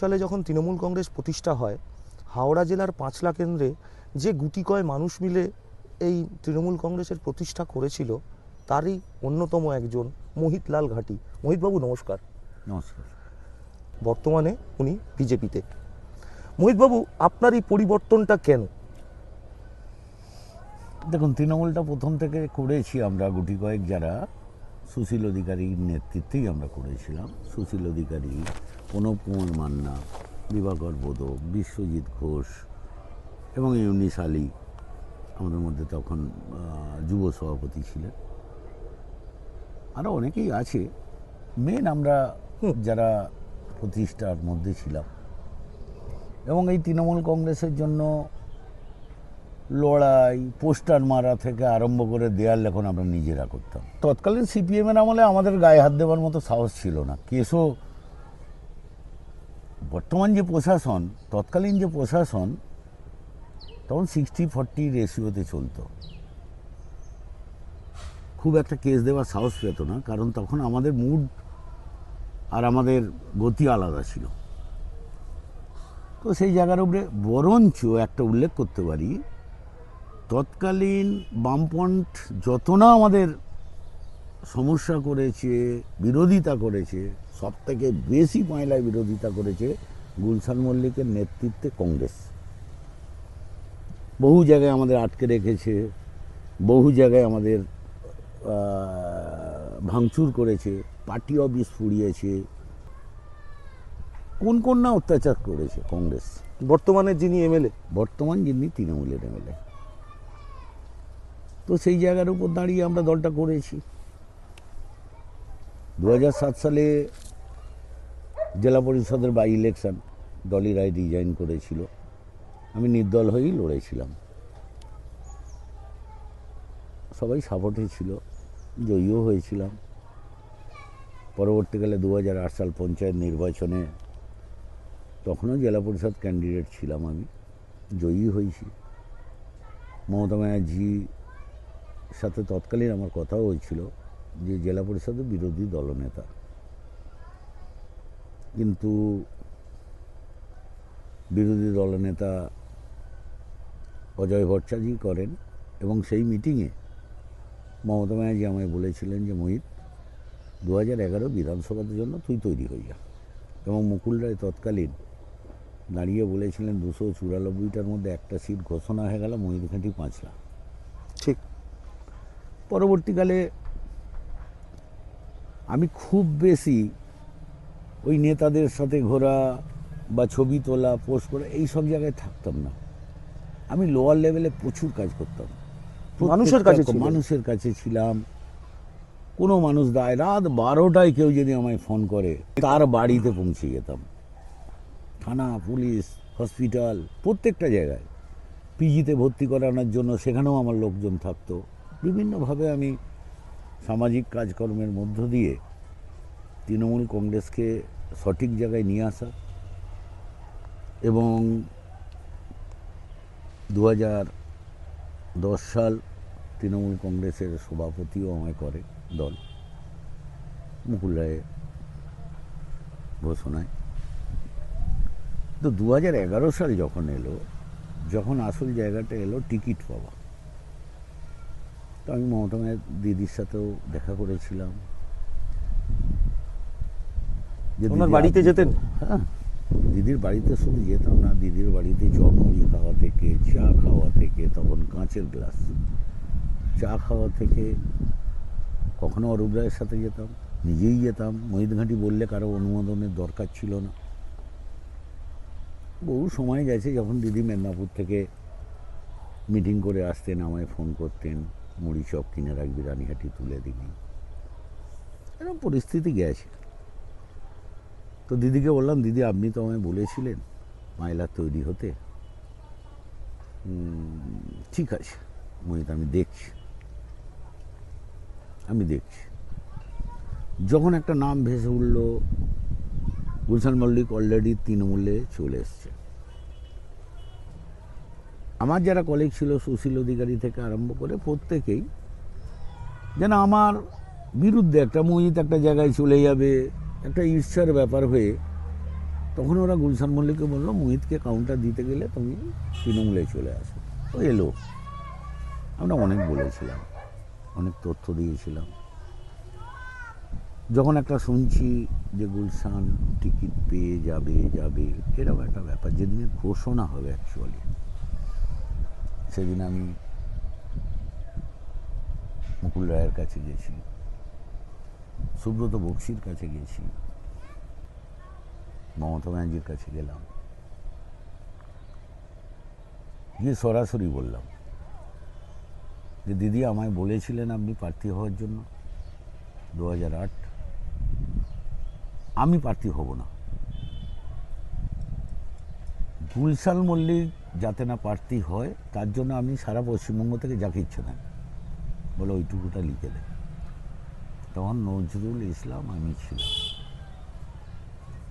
সালে যখন তৃণমূল কংগ্রেস প্রতিষ্ঠা হয়, হাওড়া জেলার পাঁচলা কেন্দ্রে যে গুটিকয় মানুষ মিলে এই তৃণমূল কংগ্রেসের প্রতিষ্ঠা করেছিল তারই অন্যতম একজন মোহিতলাল ঘাটি। মোহিতবাবু নমস্কার। নমস্কার। বর্তমানে উনি বিজেপিতে। মোহিতবাবু, আপনার এই পরিবর্তনটা কেন? দেখুন, তৃণমূলটা প্রথম থেকে করেছি আমরা গুটি কয়েক যারা, সুশীল অধিকারীর নেতৃত্বেই আমরা করেছিলাম। সুশীল অধিকারী, প্রণব কুমার মান্না, দিবাকর বোদক, বিশ্বজিৎ ঘোষ এবং ইউনিস আলী আমাদের মধ্যে তখন যুব সভাপতি ছিলেন। আরও অনেকেই আছে। মেন আমরা যারা প্রতিষ্ঠার মধ্যে ছিলাম এবং এই তৃণমূল কংগ্রেসের জন্য লড়াই, পোস্টার মারা থেকে আরম্ভ করে দেয়াল লেখন আমরা নিজেরা করতাম। তৎকালীন সিপিএমের আমলে আমাদের গায়ে হাত দেওয়ার মতো সাহস ছিল না। কেসও বর্তমান যে প্রশাসন, তৎকালীন যে প্রশাসন তখন 60-40 রেশিওতে চলতো। খুব একটা কেস দেওয়ার সাহস পেত না, কারণ তখন আমাদের মুড আর আমাদের গতি আলাদা ছিল। তো সেই জায়গার উপরে বরঞ্চ একটা উল্লেখ করতে পারি, তৎকালীন বামপন্থ যত না আমাদের সমস্যা করেছে, বিরোধিতা করেছে, সব থেকে বেশি পয়লায় বিরোধিতা করেছে গুলশান মল্লিকের নেতৃত্বে কংগ্রেস। বহু জায়গায় আমাদের আটকে রেখেছে, বহু জায়গায় আমাদের ভাঙচুর করেছে, পার্টি অফিস পুড়িয়েছে, কোন না অত্যাচার করেছে কংগ্রেস। বর্তমানে যিনি এমএলএ, বর্তমান যিনি তৃণমূলের এমএলএ। তো সেই জায়গার উপর দাঁড়িয়ে আমরা দলটা করেছি। 2007 সালে জেলা পরিষদের by election Dolly Roy resign করেছিল, আমি নির্দল হয়েই লড়েছিলাম। সবাই সাপোর্টে ছিল, জয়ীও হয়েছিলাম। পরবর্তীকালে 2008 সাল পঞ্চায়েত নির্বাচনে তখনও জেলা পরিষদ ক্যান্ডিডেট ছিলাম, আমি জয়ী হয়েছি। মমতা ব্যানার্জির সাথে তৎকালীন আমার কথাও হয়েছিল যে জেলা পরিষদের বিরোধী দলনেতা, কিন্তু বিরোধী দলনেতা অজয় ভট্টাচার্য করেন এবং সেই মিটিংয়ে মমতা ব্যানার্জি আমায় বলেছিলেন যে মোহিত, 2011 বিধানসভার জন্য তুই তৈরি হয়ে যা। এবং মুকুল রায় তৎকালীন দাঁড়িয়ে বলেছিলেন 294টার মধ্যে একটা সিট ঘোষণা হয়ে গেল, মহিতঘাটি পাঁচলা। ঠিক। পরবর্তীকালে আমি খুব বেশি ওই নেতাদের সাথে ঘোরা বা ছবি তোলা, পোস্ট করা এই সব জায়গায় থাকতাম না। আমি লোয়ার লেভেলে প্রচুর কাজ করতাম, মানুষের কাছে ছিলাম। কোনো মানুষ রাত 12টায় কেউ যদি আমায় ফোন করে, তার বাড়িতে পৌঁছে যেতাম। থানা, পুলিশ, হসপিটাল, প্রত্যেকটা জায়গায়। পিজিতে ভর্তি করানোর জন্য সেখানেও আমার লোকজন থাকতো। বিভিন্নভাবে আমি সামাজিক কাজকর্মের মধ্য দিয়ে তৃণমূল কংগ্রেসকে সঠিক জায়গায় নিয়ে আসা এবং 2010 সাল তৃণমূল কংগ্রেসের সভাপতিও আমায় করে দল, মুকুল রায়ের ঘোষণায়। তো 2011 সাল যখন এলো, যখন আসল জায়গাটা এলো টিকিট পাওয়া, তো আমি মমতা দিদির সাথেও দেখা করেছিলাম। ওনার বাড়িতে যেতেন? হ্যাঁ, দিদির বাড়িতে শুধু যেতাম না, দিদির বাড়িতে চপ মুড়ি খাওয়া থেকে, চা খাওয়া থেকে, তখন কাঁচের গ্লাস চা খাওয়া থেকে, কখনো অরূপ রায়ের সাথে যেতাম, নিজেই যেতাম। মহিতঘাটি বললে কারো অনুমোদনের দরকার ছিল না। বহু সময় গেছে যখন দিদি মেদিনীপুর থেকে মিটিং করে আসতেন, আমায় ফোন করতেন, মুড়ি চপ কিনে রাখবি, রানীহাটি তুলে দিবি, এরকম পরিস্থিতি গেছে। তো দিদিকে বললাম, দিদি আপনি তো আমায় বলেছিলেন মাইলার তৈরি হতে, ঠিক আছে মোহিত, আমি দেখছি। যখন একটা নাম ভেসে উঠল, গুলশান মল্লিক অলরেডি তৃণমূলে চলে এসছে। আমার যারা কলিগ ছিল, সুশীল অধিকারী থেকে আরম্ভ করে প্রত্যেকেই যেন আমার বিরুদ্ধে, একটা মোহিত একটা জায়গায় চলে যাবে, একটা ঈর্ষার ব্যাপার হয়ে তখন ওরা গুলশান মল্লিককে বললো মুহিতকে কাউন্টার দিতে গেলে তুমি তৃণমূলে চলে আসো। ও এলো, আমরা অনেক বলেছিলাম, অনেক তথ্য দিয়েছিলাম। যখন একটা শুনছি যে গুলশান টিকিট পেয়ে যাবে এরকম একটা ব্যাপার, যেদিনে ঘোষণা হবে অ্যাকচুয়ালি, সেদিন আমি মুকুল রায়ের কাছে গেছি, সুব্রত বক্সির কাছে গেছি, মমতা ব্যানার্জির কাছে গেলাম, গিয়ে সরাসরি বললাম যে দিদি আমায় বলেছিলেন আপনি প্রার্থী হওয়ার জন্য 2008, আমি প্রার্থী হব না। গুলশান মল্লিক যাতে না প্রার্থী হয় তার জন্য আপনি সারা পশ্চিমবঙ্গ থেকে যাকে ইচ্ছে নেন, বলে ওইটুকুটা লিখে দেন। তখন নজরুল ইসলাম আমি ছিলাম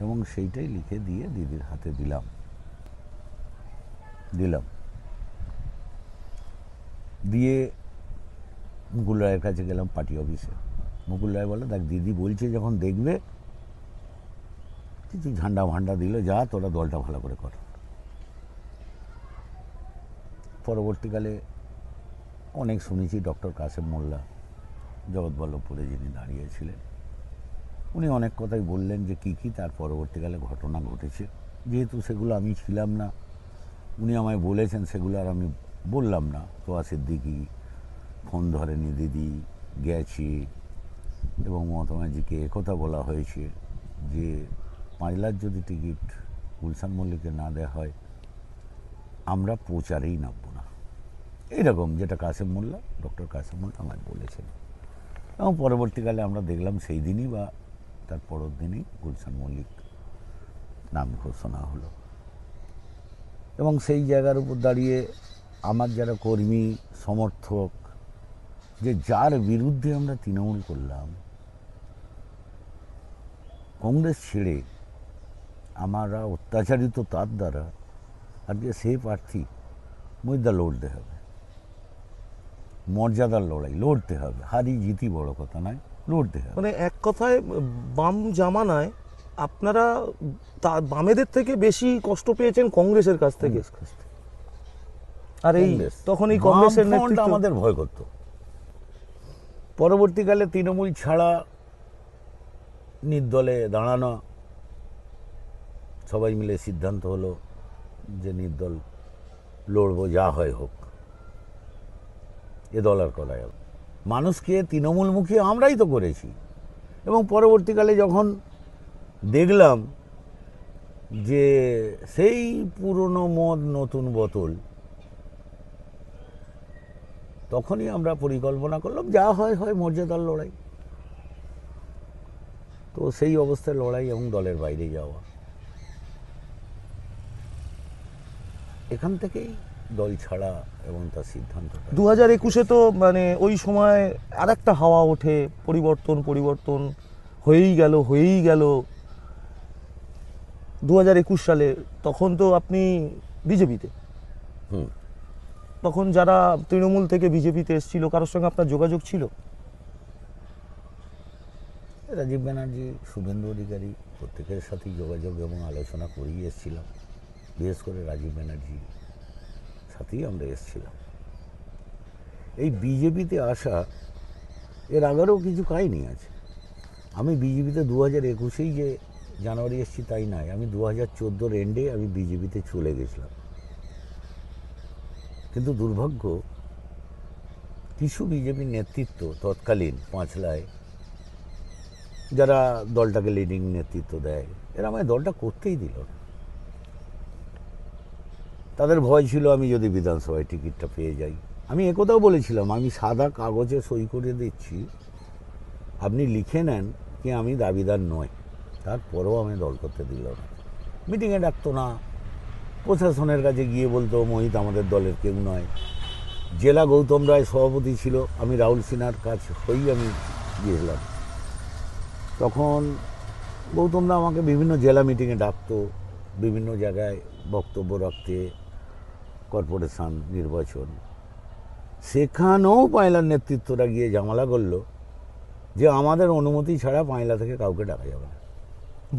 এবং সেইটাই লিখে দিয়ে দিদির হাতে দিলাম। দিয়ে মুকুল রায়ের কাছে গেলাম পার্টি অফিসে। মুকুল রায় বলে দেখ দিদি বলছে যখন দেখবে, কিছু ঝান্ডা ভান্ডা দিল, যা তোরা দলটা ভালো করে কর। পরবর্তীকালে অনেক শুনেছি, ডক্টর কাসেম মোল্লা জগৎবল্লভপুরে যিনি দাঁড়িয়েছিলেন, উনি অনেক কথাই বললেন যে কী তার পরবর্তীকালে ঘটনা ঘটেছে। যেহেতু সেগুলো আমি ছিলাম না, উনি আমায় বলেছেন, সেগুলো আর আমি বললাম না। তোয়া সিদ্দিকি ফোন ধরেনি, দিদি গেছি, এবং মমতা ব্যানার্জিকে একথা বলা হয়েছে যে 5 লাখ যদি টিকিট গুলশান মল্লিককে না দেওয়া হয় আমরা প্রচারেই নামবো না, এইরকম, যেটা কাসেম মোল্লা, ডক্টর কাসেম মোল্লা আমায় বলেছেন। এবং পরবর্তীকালে আমরা দেখলাম সেই দিনই বা তার পরের দিনই গুলশান মল্লিক নাম ঘোষণা হলো। এবং সেই জায়গার উপর দাঁড়িয়ে আমার যারা কর্মী সমর্থক, যে যার বিরুদ্ধে আমরা তৃণমূল করলাম, কংগ্রেস ছেড়ে আমরা অত্যাচারিত তার দ্বারা, আজকে সেই প্রার্থী মুদ্রা লড়তে হবে, মর্যাদার লড়াই লড়তে হবে, হারি জিতি বড় কথা নয়, লড়তে হবে। মানে এক কথায় বাম জামানায় আপনারা বামেদের থেকে বেশি কষ্ট পেয়েছেন কংগ্রেসের কাছ থেকে। আর এই তখন এই কংগ্রেসের নেতৃত্ব আমাদের ভয় করত। পরবর্তীকালে তৃণমূল ছাড়া নির্দলে দাঁড়ানো, সবাই মিলে সিদ্ধান্ত হলো যে নির্দল লড়বো, যা হয় হোক, এ দল আর করা যাবে। মানুষকে তৃণমূলমুখী আমরাই তো করেছি। এবং পরবর্তীকালে যখন দেখলাম যে সেই পুরনো মদ নতুন বোতল, তখনই আমরা পরিকল্পনা করলাম যা হয় হয়, মর্যাদার লড়াই। তো সেই অবস্থায় লড়াই এবং দলের বাইরে যাওয়া, এখান থেকেই দল ছাড়া এবং তার সিদ্ধান্ত। 2021-এ তো মানে ওই সময় আর একটা হাওয়া ওঠে, পরিবর্তন হয়েই গেল 2021 সালে। তখন তো আপনি বিজেপিতে, তখন যারা তৃণমূল থেকে বিজেপিতে এসেছিল, কারোর সঙ্গে আপনার যোগাযোগ ছিল? রাজীব ব্যানার্জি, শুভেন্দু অধিকারী, প্রত্যেকের সাথেই যোগাযোগ এবং আলোচনা করেই এসেছিলাম। বিশেষ করে রাজীব ব্যানার্জির সাথেই আমরা এসেছিলাম। এই বিজেপিতে আসা, এর আগেও কিছু কাহিনী আছে। আমি বিজেপিতে 2021-এই যে জানুয়ারি এসেছি তাই নয়, আমি 2014-র এন্ডে আমি বিজেপিতে চলে গেছিলাম। কিন্তু দুর্ভাগ্য, কিছু বিজেপির নেতৃত্ব তৎকালীন পাঁচলায়, যারা দলটাকে লিডিং নেতৃত্ব দেয়, এরা আমায় দলটা করতেই দিল না। তাদের ভয় ছিল আমি যদি বিধানসভায় টিকিটটা পেয়ে যাই। আমি একথাও বলেছিলাম, আমি সাদা কাগজে সই করে দিচ্ছি, আপনি লিখে নেন কি আমি দাবিদার নই। তারপরেও আমি দল করতে দিল না। মিটিংয়ে ডাকতো না, প্রশাসনের কাছে গিয়ে বলতো মোহিত আমাদের দলের কেউ নয়। জেলা গৌতম রায় সভাপতি ছিল, আমি রাহুল সিনহার কাছ হয়েই আমি গিয়েছিলাম। তখন গৌতমদা আমাকে বিভিন্ন জেলা মিটিংয়ে ডাকতো, বিভিন্ন জায়গায় বক্তব্য রাখতে, কর্পোরেশন নির্বাচন। সেখানেও পায়লার নেতৃত্বরা গিয়ে ঝামেলা করলো যে আমাদের অনুমতি ছাড়া পায়লা থেকে কাউকে ডাকা যাবে না।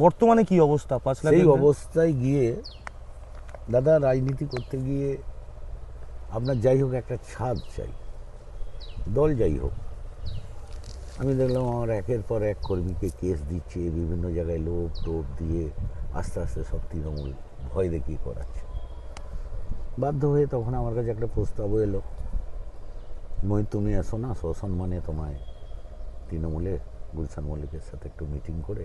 বর্তমানে কি অবস্থা 5 লাখ? সেই অবস্থায় গিয়ে দাদা রাজনীতি করতে গিয়ে আপনার যাই হোক একটা ছাদ চাই, দল যাই হোক। আমি দেখলাম আমার একের পর এক কর্মীকে কেস দিচ্ছে, বিভিন্ন জায়গায় লোক টোপ দিয়ে আস্তে আস্তে সব তৃণমূল ভয় দেখিয়ে করাচ্ছে। বাধ্য হয়ে তখন আমার কাছে একটা প্রস্তাব এলো, মোহিত তুমি এসো না, সসম্মানে তোমায় তৃণমূলে গুলশান মল্লিকের সাথে একটু মিটিং করে।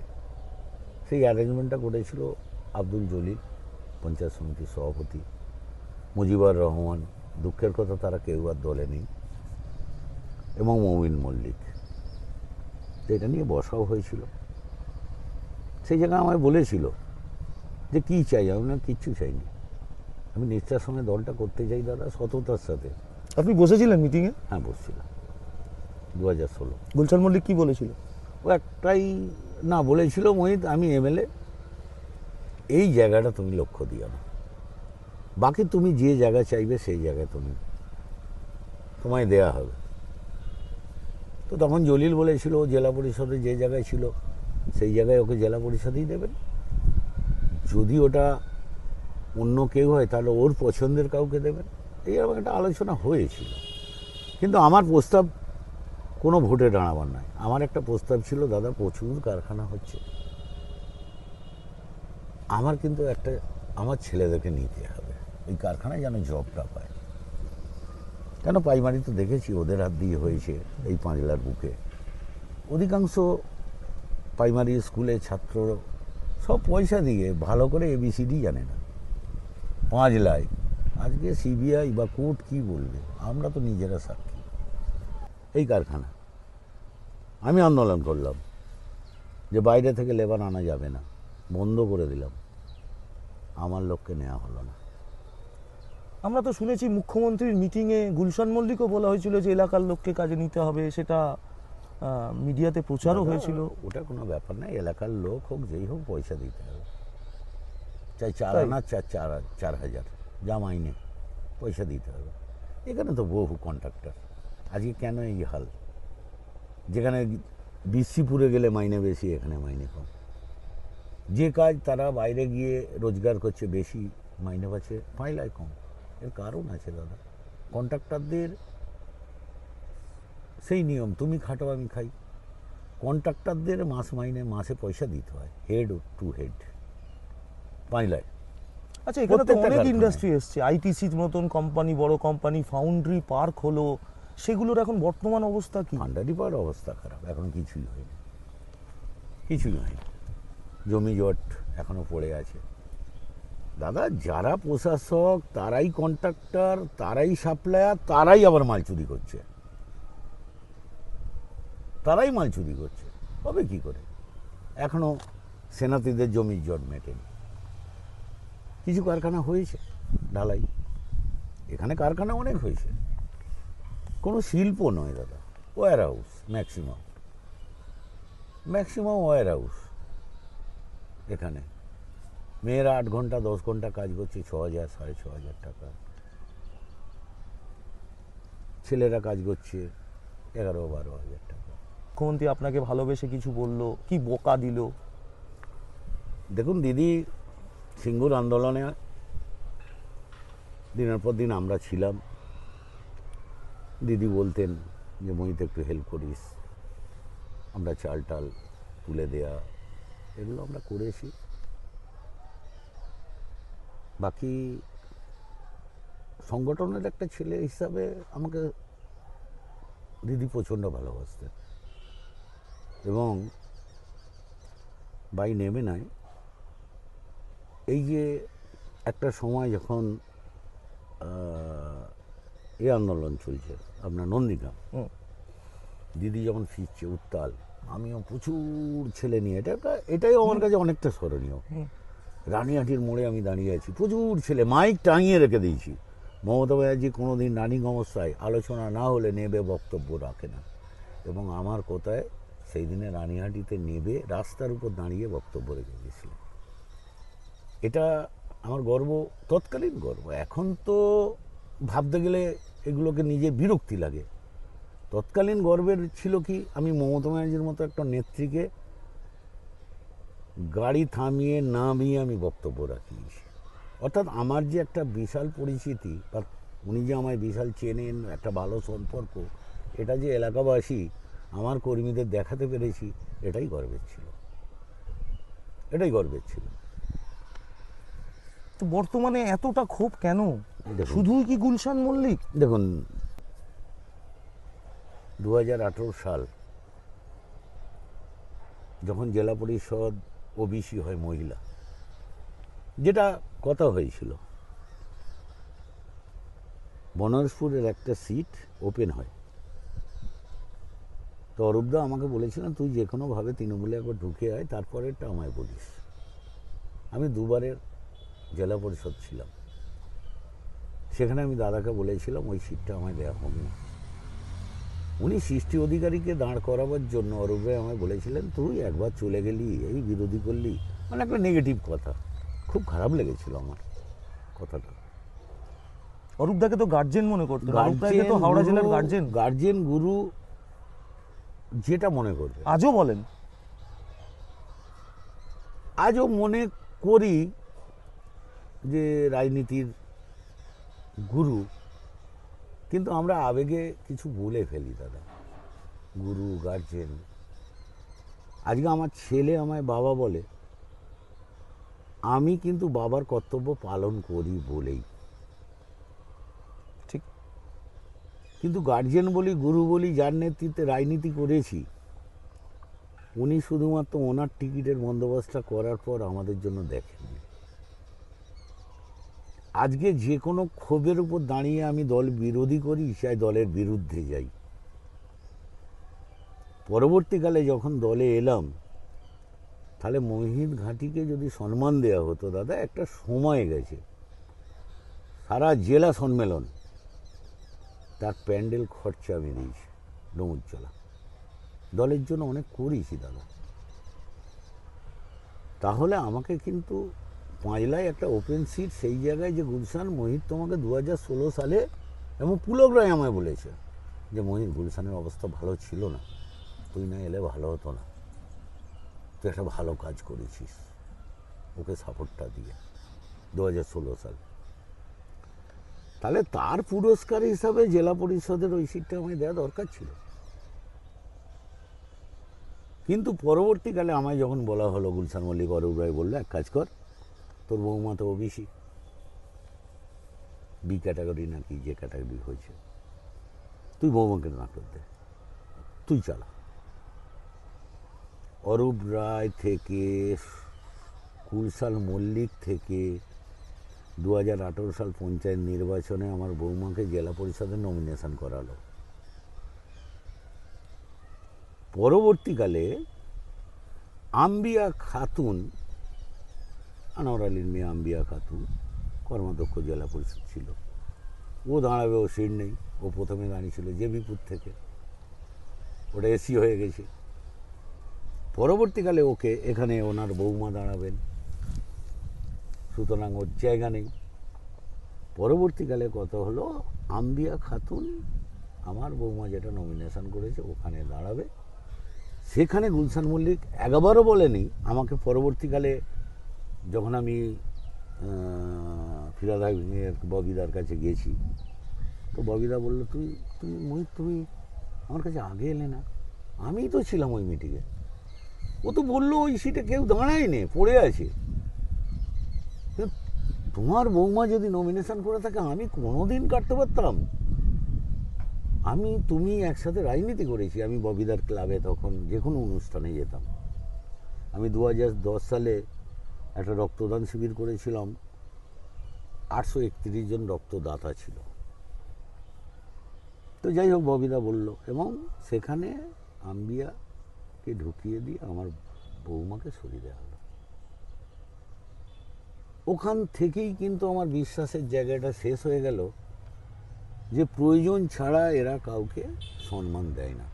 সেই অ্যারেঞ্জমেন্টটা করেছিল আব্দুল জলিল, পঞ্চায়েত সমিতির সভাপতি, মুজিবুর রহমান, দুঃখের কথা তারা কেউ আর দলে নেই, এবং মমিন মল্লিক। তো এটা নিয়ে বসাও হয়েছিল। সেই জায়গায় আমায় বলেছিল যে কী চাই, আমি না কিচ্ছু চাইনি, আমি নিষ্ঠার সঙ্গে দলটা করতে চাই দাদা, সততার সাথে। আপনি বসেছিলেন মিটিংয়ে? হ্যাঁ বসছিলাম 2016। গুলশান মল্লিক কি বলেছিল? ও একটাই না বলেছিল, মোহিত আমি এমএলএ, এই জায়গাটা তুমি লক্ষ্য দিও না, বাকি তুমি যে জায়গা চাইবে সেই জায়গায় তোমায় দেয়া হবে। তো তখন জলিল বলেছিল জেলা পরিষদে যে জায়গায় ছিল সেই জায়গায় ওকে জেলা পরিষদেই দেবেন, যদি ওটা অন্য কেউ হয় তাহলে ওর পছন্দের কাউকে দেবেন। এই রকম একটা আলোচনা হয়েছিল, কিন্তু আমার প্রস্তাব কোনো ভোটে দাঁড়াবার নয়। আমার একটা প্রস্তাব ছিল, দাদা প্রচুর কারখানা হচ্ছে, আমার কিন্তু একটা আমার ছেলেদেরকে নিতে হবে এই কারখানায় যেন জবটা পায়। কেন প্রাইমারি তো দেখেছি ওদের হাত দিয়ে হয়েছে এই পাঁচলার বুকে। অধিকাংশ প্রাইমারি স্কুলে ছাত্র সব পয়সা দিয়ে ভালো করে এবিসিডি জানে না, পাঁচলায় আজকে সিবিআই বা কোর্ট কি বলবে, আমরা তো নিজেরা সাক্ষী। এই কারখানা আমি আন্দোলন করলাম যে বাইরে থেকে লেবার আনা যাবে না, বন্ধ করে দিলাম, আমার লোককে নেওয়া হলো না। আমরা তো শুনেছি মুখ্যমন্ত্রীর মিটিংয়ে গুলশান মল্লিকও বলা হয়েছিল যে এলাকার লোককে কাজে নিতে হবে, সেটা মিডিয়াতে প্রচারও হয়েছিল। ওটা কোনো ব্যাপার না, এলাকার লোক হোক যেই হোক পয়সা দিতে হবে, চাই 4 আনা 4,000 যা মাইনে পয়সা দিতে হবে। এখানে তো বহু কন্ট্রাক্টর, আজকে কেন এই হাল, যেখানে বিশ্বপুরে গেলে মাইনে বেশি এখানে মাইনে কম, যে কাজ তারা বাইরে গিয়ে রোজগার করছে বেশি, মাইনে পাচ্ছে পাইলায় কম। এর কারণ আছে দাদা, কন্ট্রাক্টরদের সেই নিয়ম, তুমি খাটো আমি খাই। কন্ট্রাক্টরদের মাস মাইনে মাসে পয়সা দিতে হয়, হেড টু হেড পাইলায়। আচ্ছা, এখানে তো অনেক ইন্ডাস্ট্রি এসছে, আইটিসির মতন কোম্পানি, বড় কোম্পানি, ফাউন্ড্রি পার্ক হলো, সেগুলোর এখন বর্তমান অবস্থা কি? ভান্ডারি পাড়ার অবস্থা খারাপ, এখন কিছুই হয়নি, কিছুই হয়নি, জমি জট এখনো পড়ে আছে। দাদা যারা প্রশাসক তারাই কন্ট্রাক্টর, তারাই সাপ্লায়ার, তারাই আবার মাল চুরি করছে, তারাই মাল চুরি করছে, হবে কি করে? এখনো সেনাতিদের জমির জট মেটেনি। কিছু কারখানা হয়েছে ঢালাই, এখানে কারখানা অনেক হয়েছে, কোনো শিল্প নয় দাদা, warehouse maximum warehouse. এখানে মেয়েরা 8 ঘন্টা 10 ঘন্টা কাজ করছে, 6,000 6,500 টাকা, ছেলেরা কাজ করছে 11-12,000 টাকা। মুখ্যমন্ত্রী আপনাকে ভালোবেসে কিছু বললো কি বোকা দিল? দেখুন দিদি, সিঙ্গুর আন্দোলনে দিনের পর দিন আমরা ছিলাম, দিদি বলতেন যে মোহিত একটু হেল্প করিস, আমরা চাল টাল তুলে দেয়া, এগুলো আমরা করেছি। বাকি সংগঠনের একটা ছেলে হিসাবে আমাকে দিদি প্রচণ্ড ভালোবাসতেন, এবং বাই নেমে নাই, এই যে একটা সময় যখন এই আন্দোলন চলছে আপনার নন্দীগ্রাম, দিদি যখন ফিরছে উত্তাল, আমিও প্রচুর ছেলে নিয়ে, এটাই আমার কাছে অনেকটা স্মরণীয়। রানিহাটির মোড়ে আমি দাঁড়িয়ে আছি, প্রচুর ছেলে, মাইক টাঙিয়ে রেখে দিয়েছি। মমতা ব্যানার্জি কোনোদিন রানিং অবস্থায় আলোচনা না হলে নেবে বক্তব্য রাখে না, এবং আমার কোথায় সেই দিনে রানিহাটিতে নেবে রাস্তার উপর দাঁড়িয়ে বক্তব্য রেখে দিয়েছিলেন। এটা আমার গর্ব, তৎকালীন গর্ব। এখন তো ভাবতে গেলে এগুলোকে নিজের বিরক্তি লাগে। তৎকালীন গর্বের ছিল কি, আমি মমতা ব্যানার্জির মতো একটা নেত্রীকে গাড়ি থামিয়ে নামিয়ে আমি বক্তব্য রাখি। অর্থাৎ আমার যে একটা বিশাল পরিচিতি বা উনি যে আমায় বিশাল চেনেন, একটা ভালো সম্পর্ক, এটা যে এলাকাবাসী আমার কর্মীদের দেখাতে পেরেছি, এটাই গর্বের ছিল, এটাই গর্বের ছিল। তো বর্তমানে এতটা ক্ষোভ কেন? দেখুন, শুধুই কি গুলশান মল্লিক? দেখুন 2018 সাল যখন জেলা পরিষদ ওবিসি হয় মহিলা, যেটা কথা হয়েছিল, বনরসপুরের একটা সিট ওপেন হয়, তো অরূপদা আমাকে বলেছিলেন তুই যে কোনোভাবে তৃণমূলে একবার ঢুকে আয়, তারপরেরটা আমায় বলিস। আমি দুবারের জেলা পরিষদ ছিলাম, সেখানে আমি দাদাকে বলেছিলাম ওই সিটটা আমায় দেওয়া হোক না। উনি সৃষ্টি অধিকারীকে দাঁড় করাবার জন্য অরূপ রায় আমায় বলেছিলেন তুই একবার চলে গেলি, এই বিরোধী করলি, মানে একটা নেগেটিভ কথা। খুব খারাপ লেগেছিল আমার কথাটা। অরূপদাকে তো গার্জেন মনে করতেন, অরূপদাকে তো হাওড়া জেলার গার্জেন। গার্জেন গুরু যেটা মনে করবে। আজও বলেন? আজও মনে করি যে রাজনীতির গুরু, কিন্তু আমরা আবেগে কিছু বলে ফেলি দাদা। গুরু, গার্জেন, আজকে আমার ছেলে আমায় বাবা বলে, আমি কিন্তু বাবার কর্তব্য পালন করি বলেই। ঠিক। কিন্তু গার্জেন বলি, গুরু বলি, যার নেতৃত্বে রাজনীতি করেছি, উনি শুধুমাত্র ওনার টিকিটের বন্দোবস্তটা করার পর আমাদের জন্য দেখেননি। আজকে যে কোনো ক্ষোভের উপর দাঁড়িয়ে আমি দল বিরোধী করি, চাই দলের বিরুদ্ধে যাই। পরবর্তীকালে যখন দলে এলাম, তাহলে মহিত ঘাঁটিকে যদি সম্মান দেওয়া হতো দাদা, একটা সময় গেছে, সারা জেলা সম্মেলন তার প্যান্ডেল খরচা আমি দিয়েছি, ডুমুরজলা দলের জন্য অনেক করেছি দাদা। তাহলে আমাকে কিন্তু পাঁচলায় একটা ওপেন সিট, সেই জায়গায় যে গুলশান, মোহিত তোমাকে 2016 সালে, এবং পুলক রায় আমায় বলেছে যে মোহিত গুলশানের অবস্থা ভালো ছিল না, তুই না এলে ভালো হতো না, তুই একটা ভালো কাজ করেছিস, ওকে সাপোর্টটা দিয়ে 2016 সাল। তাহলে তার পুরস্কার হিসাবে জেলা পরিষদের ওই সিটটা আমায় দেওয়া দরকার ছিল। কিন্তু পরবর্তীকালে আমায় যখন বলা হলো, গুলশান মল্লিক, অরূপ রায় বললো এক কাজ কর, তোর বৌমা তো ওবিসি, বি ক্যাটাগরি নাকি যে ক্যাটাগরি হয়েছে, তুই বৌমাকে না করতে, তুই চালা। অরূপ রায় থেকে, গুলশান মল্লিক থেকে 2018 সাল পঞ্চায়েত নির্বাচনে আমার বৌমাকে জেলা পরিষদে নমিনেশন করালো। পরবর্তীকালে আম্বিয়া খাতুন, আনোয়ার আলীর মেয়ে আম্বিয়া খাতুন, কর্মাধ্যক্ষ জেলা পরিষদ ছিল, ও দাঁড়াবে, ও সিট নেই, ও প্রথমে দাঁড়িয়েছিল জেবিপুর থেকে, ওটা এসি হয়ে গেছে। পরবর্তীকালে ওকে এখানে ওনার বৌমা দাঁড়াবেন, সুতরাং ওর জায়গা নেই। পরবর্তীকালে কথা হলো আম্বিয়া খাতুন, আমার বৌমা যেটা নমিনেশন করেছে ওখানে দাঁড়াবে, সেখানে গুলশান মল্লিক একবারও বলেনি আমাকে। পরবর্তীকালে যখন আমি ফিরাদ হাকিমের ববিদার কাছে গেছি, তো ববিদা বললো তুই তুমি মোহিত তুমি আমার কাছে আগে এলে না, আমিই তো ছিলাম ওই মিটিংয়ে। ও তো বললো ওই সিটে কেউ দাঁড়ায়নি, পড়ে আছে, তোমার বৌমা যদি নমিনেশন করে থাকে আমি কোনোদিন কাটতে পারতাম? আমি তুমি একসাথে রাজনীতি করেছি, আমি ববিদার ক্লাবে তখন যে কোনো অনুষ্ঠানে যেতাম। আমি 2010 সালে একটা রক্তদান শিবির করেছিলাম, 831 জন রক্তদাতা ছিল। তো যাই হোক, ববিদা বলল, এবং সেখানে আম্বিয়াকে ঢুকিয়ে দিয়ে আমার বৌমাকে সরিয়ে দেওয়া হলো। ওখান থেকেই কিন্তু আমার বিশ্বাসের জায়গাটা শেষ হয়ে গেল যে প্রয়োজন ছাড়া এরা কাউকে সম্মান দেয় না।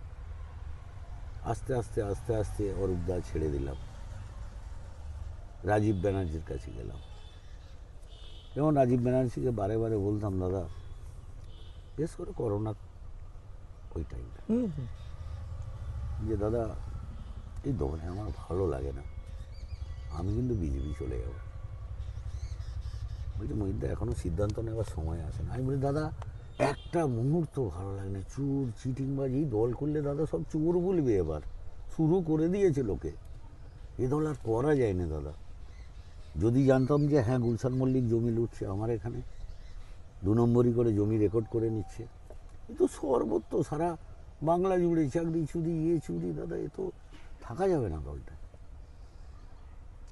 আস্তে আস্তে আস্তে আস্তে অরূপদা ছেড়ে দিলাম, রাজীব ব্যানার্জির কাছে গেলাম, এবং রাজীব ব্যানার্জিকে বারে বারে বলতাম দাদা, বিশেষ করে করোনা ওই টাইমটা, যে দাদা এই দলে আমার ভালো লাগে না, আমি কিন্তু বিজেপি চলে যাব। বলছি মহিন্দা এখনো সিদ্ধান্ত নেওয়ার সময় আসে না। আমি বলি দাদা একটা মুহূর্ত ভালো লাগে না, চোর চিটিংবাজি দল করলে দাদা সব চোর বলবে, এবার শুরু করে দিয়েছে লোকে, এ দল আর করা যায় না দাদা। যদি জানতাম যে হ্যাঁ গুলশান মল্লিক জমি লুটছে আমার এখানে, 2 নম্বরই করে জমি রেকর্ড করে নিচ্ছে, এ তো সর্বত্র সারা বাংলা জুড়ে চাকরি চুরি চুরি দাদা, এ তো থাকা যাবে না দলটা।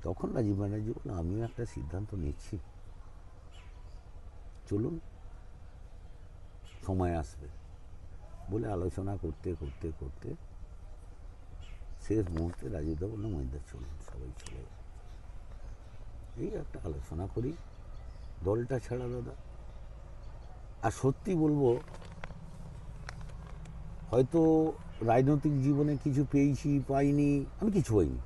তখন রাজীব ব্যানার্জি বলল আমিও একটা সিদ্ধান্ত নিচ্ছি, চলুন সময় আসবে, বলে আলোচনা করতে করতে করতে শেষ মুহূর্তে রাজীবদা বললো মহিন্দা চলুন, সবাই চলে যায়। এই একটা আলোচনা করি দলটা ছাড়া দাদা। আর সত্যি বলবো, হয়তো রাজনৈতিক জীবনে কিছু পেয়েছি পাইনি, আমি কিছু হইনি,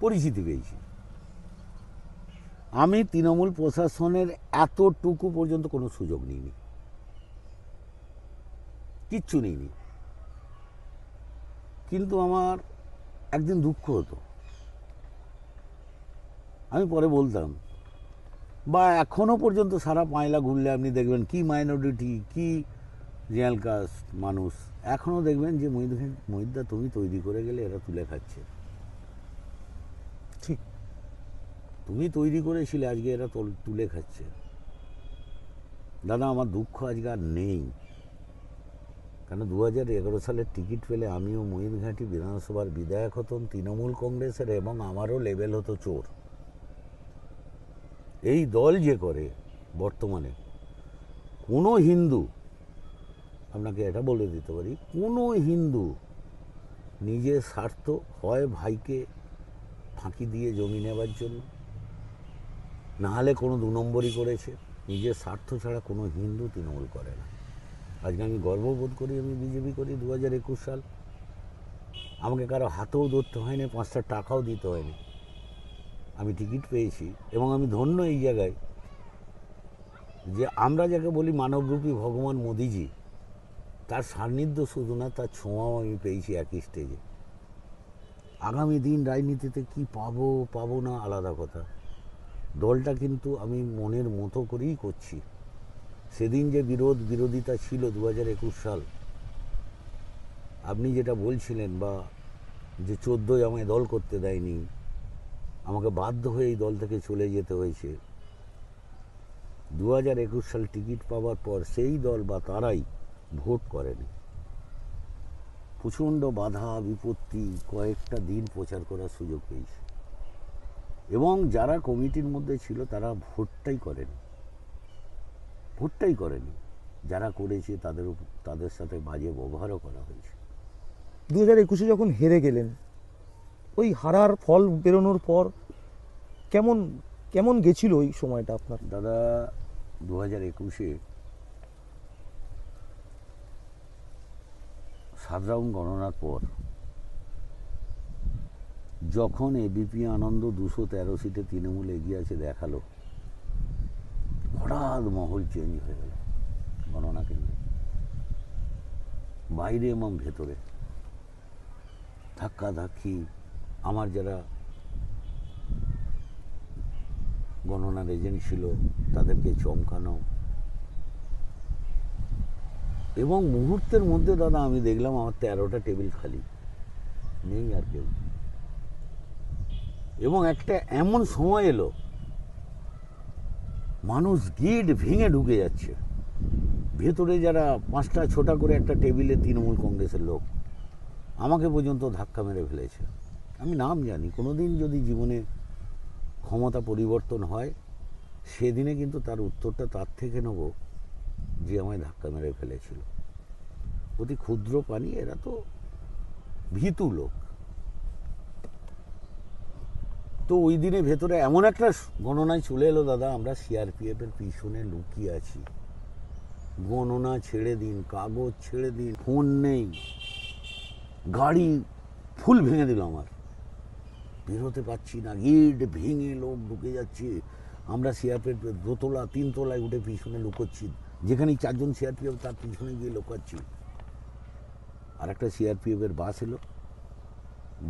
পরিচিতি পেয়েছি। আমি তৃণমূল প্রশাসনের এতটুকু পর্যন্ত কোনো সুযোগ নিইনি, কিচ্ছু নিইনি। কিন্তু আমার একদিন দুঃখ হতো, আমি পরে বলতাম, বা এখনো পর্যন্ত সারা পাঁয়লা ঘুরলে আপনি দেখবেন কি মাইনরিটি, কি রিয়াল কাস্ট মানুষ, এখনো দেখবেন যে মহিদা তুমি তৈরি করে গেলে এরা তুলে খাচ্ছে, ঠিক। তুমি তৈরি করেছিলে আজকে এরা তুলে খাচ্ছে। দাদা আমার দুঃখ আজকে আর নেই, কেন 2011 সালের টিকিট পেলে আমিও ময়ূরঘাটি বিধানসভার বিধায়ক হতাম তৃণমূল কংগ্রেসের, এবং আমারও লেভেল হতো চোর। এই দল যে করে বর্তমানে, কোনো হিন্দু, আপনাকে এটা বলে দিতে পারি, কোনো হিন্দু নিজের স্বার্থ, হয় ভাইকে ফাঁকি দিয়ে জমি নেবার জন্য, নাহলে কোনো 2 নম্বরই করেছে, নিজের স্বার্থ ছাড়া কোনো হিন্দু তৃণমূল করে না। আজকে আমি গর্ববোধ করি আমি বিজেপি করি। 2021 সাল আমাকে কারো হাতেও ধরতে হয়নি, 5টা টাকাও দিতে হয়নি, আমি টিকিট পেয়েছি। এবং আমি ধন্য এই জায়গায় যে আমরা যাকে বলি মানবরূপী ভগবান মোদিজি, তার সান্নিধ্য শুধু না, তার ছোঁয়াও আমি পেয়েছি একই স্টেজে। আগামী দিন রাজনীতিতে কি পাবো পাবো না আলাদা কথা, দলটা কিন্তু আমি মনের মতো করেই করছি। সেদিন যে বিরোধিতা ছিল 2021 সাল, আপনি যেটা বলছিলেন, বা যে 14ই আমায় দল করতে দেয়নি, আমাকে বাধ্য হয়ে এই দল থেকে চলে যেতে হয়েছে, 2021 সাল টিকিট পাওয়ার পর সেই দল বা তারাই ভোট করেনি। প্রচণ্ড বাধা বিপত্তি, কয়েকটা দিন প্রচার করার সুযোগ পেয়েছে, এবং যারা কমিটির মধ্যে ছিল তারা ভোটটাই করেনি, যারা করেছে তাদের সাথে বাজে ব্যবহারও করা হয়েছে। 2021 যখন হেরে গেলেন, ওই হারার ফল বেরোনোর পর কেমন কেমন গেছিল ওই সময়টা আপনার? দাদা 2021-এ 7 রাউন্ড গণনার পর যখন এবিপি আনন্দ 213 সিটে তৃণমূল এগিয়ে আছে দেখালো, হঠাৎ মহল চেঞ্জ হয়ে গেল গণনা কেন্দ্রে, বাইরে এবং ভেতরে ধাক্কাধাক্কি। আমার যারা গণনার এজেন্ট ছিল তাদেরকে চমকানো, এবং মুহূর্তের মধ্যে দাদা আমি দেখলাম আমার 13টা টেবিল খালি, নেই আর কেউ। এবং একটা এমন সময় এলো, মানুষ গেট ভেঙে ঢুকে যাচ্ছে, ভেতরে যারা 5টা 6টা করে একটা টেবিলে তৃণমূল কংগ্রেসের লোক, আমাকে পর্যন্ত ধাক্কা মেরে ফেলেছে। আমি নাম জানি, কোনোদিন যদি জীবনে ক্ষমতা পরিবর্তন হয়, সেদিনে কিন্তু তার উত্তরটা তার থেকে নেব যে আমায় ধাক্কা মেরে ফেলেছিল। অতি ক্ষুদ্র প্রাণী, এরা তো ভীতু লোক। তো ওই দিনে ভেতরে এমন একটা গণনায় চলে এলো দাদা, আমরা সিআরপিএফের পিছনে লুকিয়ে আছি। গণনা ছেড়ে দিন, কাগজ ছেড়ে দিন, ফোন নেই, গাড়ি ফুল ভেঙে দিল আমার, বেরোতে পারছি না, গেট ভেঙে লোক ঢুকে যাচ্ছে। আমরা সিআরপিএফ 2তলা 3 তলায় উঠে পিছনে লুকোচ্ছি, যেখানেই 4 জন সিআরপিএফ তার পিছনে গিয়ে লুকাচ্ছি। আর একটা সিআরপিএফের বাস এলো,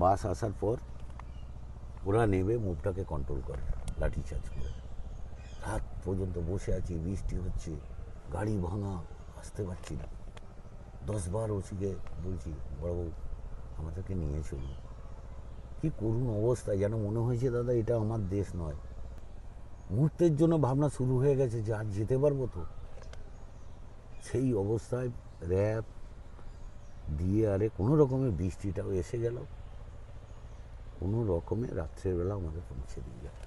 বাস আসার পর ওরা নেবে, মুভটাকে কন্ট্রোল করে, লাঠিচার্জ করে। রাত পর্যন্ত বসে আছি, বৃষ্টি হচ্ছে, গাড়ি ভাঙা, আসতে পারছি না। 10 বার ওসিকে বলছি, বড়বাবু আমাদেরকে নিয়ে চলুন। কি করুণ অবস্থায়, যেন মনে হয়েছে দাদা এটা আমার দেশ নয়। মুহূর্তের জন্য ভাবনা শুরু হয়ে গেছে যে আজ যেতে পারবো তো। সেই অবস্থায় র্যাব দিয়ে আরে কোনো রকমের বৃষ্টিটাও এসে গেল, কোনো রকমে রাত্রেবেলা আমাদের পৌঁছে দিয়ে গেল।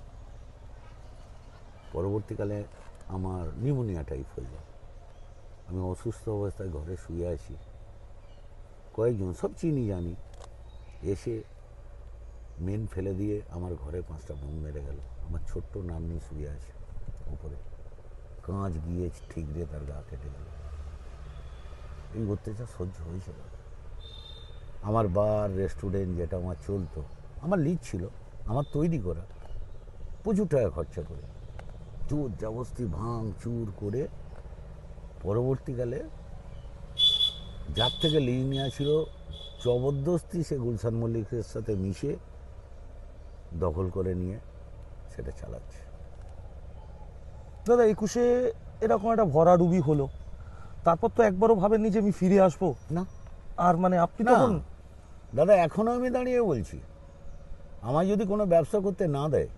পরবর্তীকালে আমার নিউমোনিয়া টাইপ হয়ে যায়। আমি অসুস্থ অবস্থায় ঘরে শুয়ে আছি, কয়েকজন সব চিনি জানি এসে মেন ফেলে দিয়ে আমার ঘরে 5টা বোম মেরে গেল। আমার ছোট্ট নাতনি শুয়ে আছে উপরে, কাঁচ গিয়ে ঠিকরে তার গা কেটে গেল। এই অত্যাচার সহ্য হয়েছিল। আমার বার রেস্টুরেন্ট যেটা আমার চলতো, আমার লিজ ছিল, আমার তৈরি করা, প্রচুর টাকা খরচা করে জোর জবরদস্তি ভাঙ চুর করে পরবর্তীকালে যার থেকে লিজ নেওয়া ছিল জবরদস্তি সে গুলশান মল্লিকের সাথে মিশে দখল করে নিয়ে সেটা চালাচ্ছে। দাদা 21-এ এরকম একটা ভরাডুবি হলো, তারপর তো একবারও ভাবেননি যে আমি ফিরে আসবো? না আর মানে আপনি না তখন দাদা, এখনো আমি দাঁড়িয়ে বলছি, আমার যদি কোনো ব্যবসা করতে না দেয়,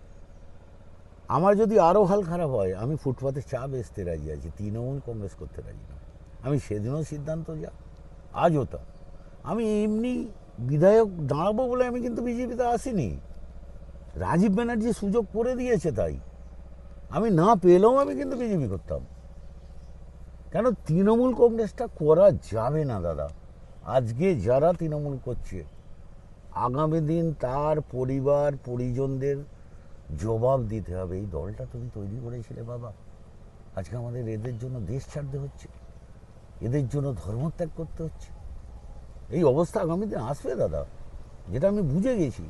আমার যদি আরও হাল খারাপ হয়, আমি ফুটপাতে চা বেচতে রাজি আছি, তৃণমূল কংগ্রেস করতে রাজি না। আমি সেদিনও সিদ্ধান্ত যা, আজও তা। আমি এমনি বিধায়ক দাঁড়াবো বলে আমি কিন্তু বিজেপিতে আসিনি। রাজীব ব্যানার্জি সুযোগ করে দিয়েছে, তাই আমি না পেলেও আমি কিন্তু বিজেপি করতাম। কেন তৃণমূল কংগ্রেসটা করা যাবে না দাদা। আজকে যারা তৃণমূল করছে, আগামী দিন তার পরিবার পরিজনদের জবাব দিতে হবে। এই দলটা তুমি তৈরি করেছিলে বাবা, আজকে আমাদের এদের জন্য দেশ ছাড়তে হচ্ছে, এদের জন্য ধর্মত্যাগ করতে হচ্ছে। এই অবস্থা আগামী দিন আসবে দাদা, যেটা আমি বুঝে গেছি।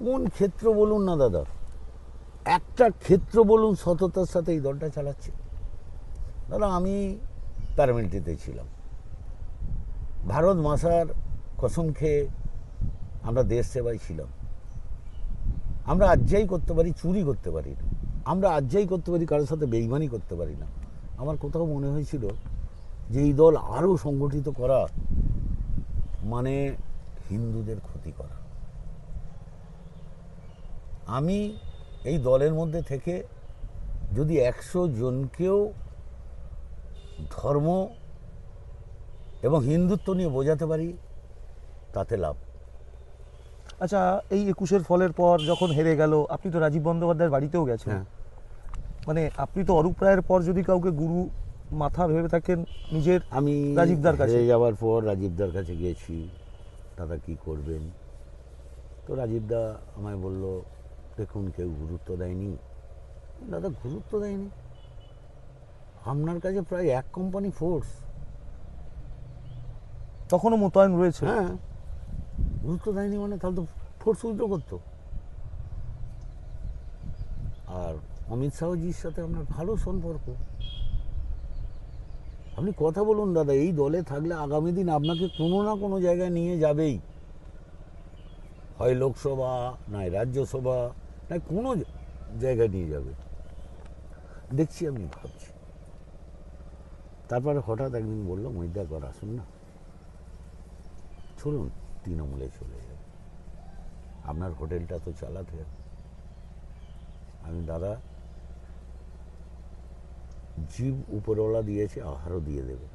কোন ক্ষেত্র বলুন না দাদা, একটা ক্ষেত্র বলুন সততার সাথে এই দলটা চালাচ্ছে। দাদা আমি প্যারামিলিটারিতে ছিলাম, ভারত মাসার কসম খেয়ে আমরা দেশ সেবায় ছিলাম। আমরা আজ যাই করতে পারি, চুরি করতে পারি না। আমরা আজ যাই করতে পারি, কারোর সাথে বেইমানি করতে পারি না। আমার কোথাও মনে হয়েছিল যে এই দল আরও সংগঠিত করা মানে হিন্দুদের ক্ষতি করা। আমি এই দলের মধ্যে থেকে যদি 100 জনকেও ধর্ম এবং হিন্দুত্ব নিয়ে বোঝাতে পারি, তাতে লাভ। আচ্ছা, এই 21-এর ফলের পর যখন হেরে গেল, আপনি তো রাজীব বন্দ্যোপাধ্যায়ের বাড়িতেও গেছেন। হ্যাঁ, মানে আপনি তো অরূপ রায়ের পর যদি কাউকে গুরু মাথা ভেবে থাকেন নিজের, আমি রাজীবদার কাছে হেরে যাওয়ার পর রাজীবদার কাছে গিয়েছি, দাদা কি করবেন। তো রাজীবদা আমায় বলল, দেখুন কেউ গুরুত্ব দেয়নি। দাদা গুরুত্ব দেয়নি, আপনার কাছে প্রায় 1 কোম্পানি ফোর্স তখনও মোতায়েন রয়েছে। হ্যাঁ, গুরুত্ব দেয়নি মানে তাহলে তো ফোর্স উইথড্র করতো। আর অমিত শাহজির সাথে আপনার ভালো সম্পর্ক, আপনি কথা বলুন দাদা, এই দলে থাকলে আগামী দিন আপনাকে কোনো না কোনো জায়গায় নিয়ে যাবেই, হয় লোকসভা নয় রাজ্যসভা নয় কোনো জায়গায় নিয়ে যাবে। দেখছি আমি ভাবছি। তারপরে হঠাৎ একদিন বললো, মহিদাকর আসুন না, চলুন তৃণমূলে চলে যাবে, আপনার হোটেলটা তো চালাতে হবে। আমি দাদা জীব উপরওয়ালা দিয়েছে, আহারও দিয়ে দেবে।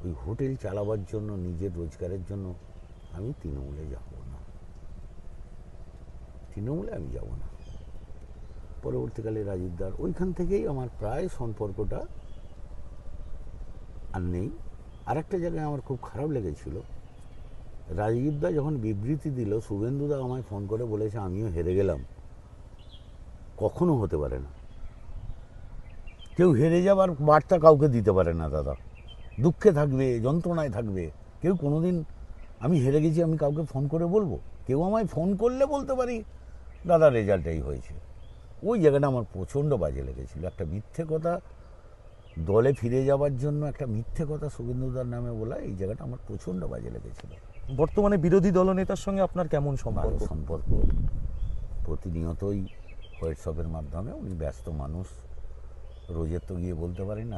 ওই হোটেল চালাবার জন্য, নিজের রোজগারের জন্য আমি তৃণমূলে যাব না, তৃণমূলে আমি যাব না। পরবর্তীকালে রাজীবদার ওইখান থেকেই আমার প্রায় সম্পর্কটা আর নেই। আরেকটা জায়গায় আমার খুব খারাপ লেগেছিল, রাজীবদা যখন বিবৃতি দিল, শুভেন্দুদা আমায় ফোন করে বলেছে আমিও হেরে গেলাম। কখনো হতে পারে না, কেউ হেরে যাবার বার্তা কাউকে দিতে পারে না দাদা। দুঃখে থাকবে, যন্ত্রণায় থাকবে। কেউ কোনোদিন আমি হেরে গেছি আমি কাউকে ফোন করে বলবো? কেউ আমায় ফোন করলে বলতে পারি দাদা রেজাল্ট এই হয়েছে। ওই জায়গাটা আমার প্রচণ্ড বাজে লেগেছিল। একটা মিথ্যে কথা দলে ফিরে যাওয়ার জন্য একটা মিথ্যে কথা শুভেন্দুদার নামে বলা, এই জায়গাটা আমার প্রচণ্ড বাজে লেগেছিল। বর্তমানে বিরোধী দলনেতার সঙ্গে আপনার কেমন ভালো সম্পর্ক? সম্পর্ক, প্রতিনিয়তই হোয়াটসঅ্যাপের মাধ্যমে, উনি ব্যস্ত মানুষ, রোজের তো গিয়ে বলতে পারি না,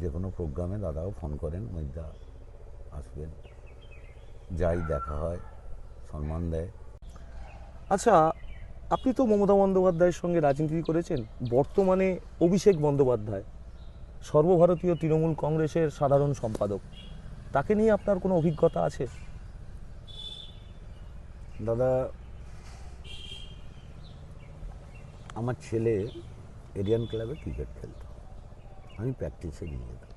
যে কোনো প্রোগ্রামে দাদাও ফোন করেন, মহিদা আসবেন, যাই দেখা হয়, সম্মান দেয়। আচ্ছা, আপনি তো মমতা বন্দ্যোপাধ্যায়ের সঙ্গে রাজনীতি করেছেন, বর্তমানে অভিষেক বন্দ্যোপাধ্যায় সর্বভারতীয় তৃণমূল কংগ্রেসের সাধারণ সম্পাদক, তাকে নিয়ে আপনার কোনো অভিজ্ঞতা আছে? দাদা, আমার ছেলে এরিয়ান ক্লাবে ক্রিকেট খেলত, আমি প্র্যাকটিসে নিয়ে যেতাম।